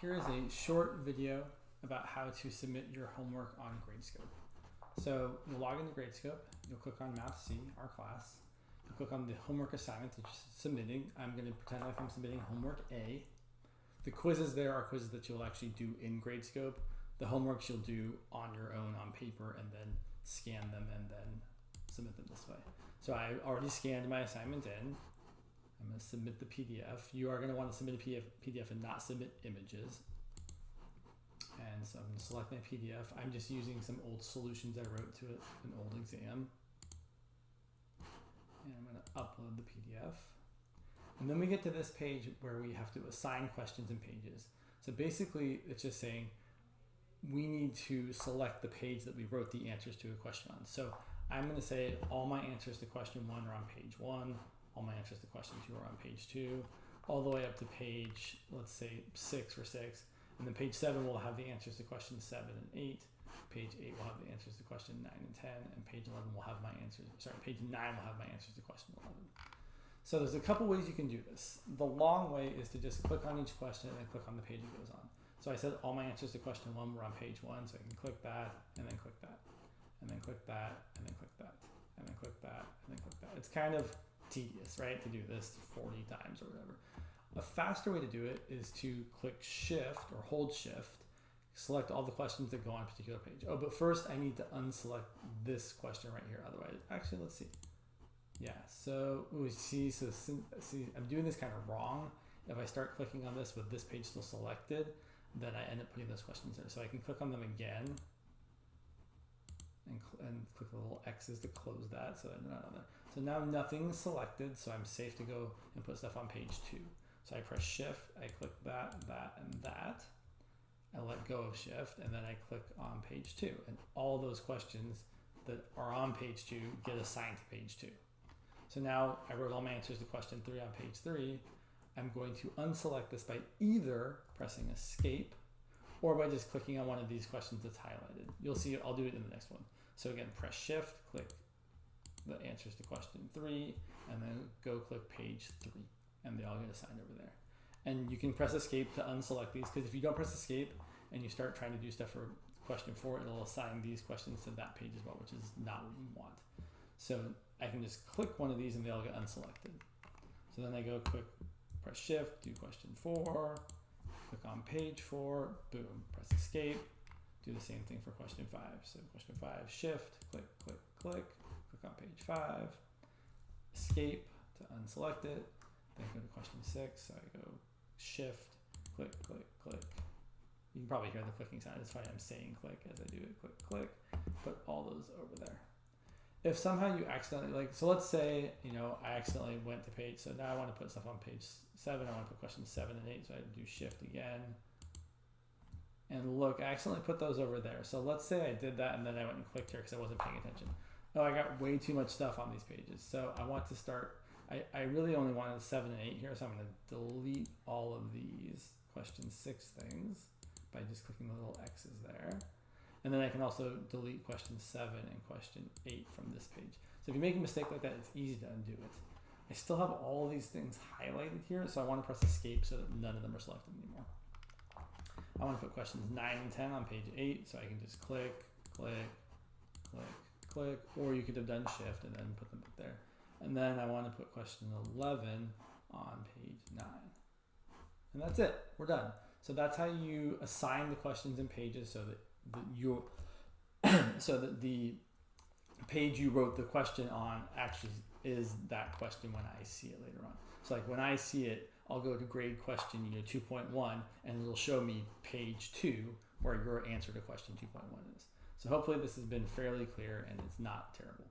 Here is a short video about how to submit your homework on Gradescope. So you'll log into Gradescope, you'll click on Math C, our class. You'll click on the homework assignment that you're submitting. I'm going to pretend like I'm submitting homework A. The quizzes there are quizzes that you'll actually do in Gradescope. The homeworks you'll do on your own on paper and then scan them and then submit them this way. So I already scanned my assignment in. I'm going to submit the PDF. You are going to want to submit a PDF and not submit images. And so I'm going to select my PDF. I'm just using some old solutions I wrote to an old exam. And I'm going to upload the PDF. And then we get to this page where we have to assign questions and pages. So basically, it's just saying we need to select the page that we wrote the answers to a question on. So I'm going to say all my answers to question 1 are on page 1. All my answers to question 2 are on page 2, all the way up to page, let's say 6 for 6. And then page 7 will have the answers to questions 7 and 8. Page 8 will have the answers to question 9 and 10. And page 11 will have my answers, page 9 will have my answers to question 11. So there's a couple ways you can do this. The long way is to just click on each question and then click on the page it goes on. So I said all my answers to question 1 were on page 1, so I can click that, and then click that, and then click that, and then click that, and then click that, and then click that. It's kind of tedious, right, to do this 40 times or whatever. A faster way to do it is to click Shift or hold Shift, select all the questions that go on a particular page. Oh, but first I need to unselect this question right here. Otherwise, actually, let's see. Yeah, so we see, I'm doing this kind of wrong. If I start clicking on this with this page still selected, then I end up putting those questions there. So I can click on them again and click the little X's to close that so they're not on there. So now nothing's selected, so I'm safe to go and put stuff on page 2. So I press Shift, I click that, and that. I let go of Shift, and then I click on page 2. And all those questions that are on page 2 get assigned to page 2. So now I wrote all my answers to question 3 on page 3. I'm going to unselect this by either pressing Escape or by just clicking on one of these questions that's highlighted. You'll see I'll do it in the next one. So again, press Shift, click the answers to question 3, and then go click page 3, and they all get assigned over there. And you can press Escape to unselect these, because if you don't press Escape and you start trying to do stuff for question 4, it'll assign these questions to that page as well, which is not what you want. So I can just click one of these and they all get unselected. So then I go press Shift, do question 4, click on page 4, boom, press Escape, do the same thing for question 5. So question 5, Shift, click, click, click, click on page 5, Escape to unselect it, then go to question 6, so I go Shift, click, click, click. You can probably hear the clicking sound. It's funny, I'm saying click as I do it, click, click, put all those over there. If somehow you accidentally, so let's say, I accidentally went to page, so now I want to put stuff on page 7, I want to put questions 7 and 8, so I do Shift again. And look, I accidentally put those over there. So let's say I did that and then I went and clicked here because I wasn't paying attention. Oh, I got way too much stuff on these pages. So I want to start, I really only wanted 7 and 8 here, so I'm going to delete all of these question 6 things by just clicking the little X's there. And then I can also delete question 7 and question 8 from this page. So if you make a mistake like that, it's easy to undo it. I still have all these things highlighted here, so I want to press Escape so that none of them are selected anymore. I want to put questions 9 and 10 on page 8, so I can just click, click, click, click, or you could have done Shift and then put them up there. And then I want to put question 11 on page 9. And that's it. We're done. So that's how you assign the questions and pages so that the page you wrote the question on actually is that question when I see it later on. So like when I see it, I'll go to grade question 2.1 and it'll show me page 2 where your answer to question 2.1 is. So hopefully this has been fairly clear and it's not terrible.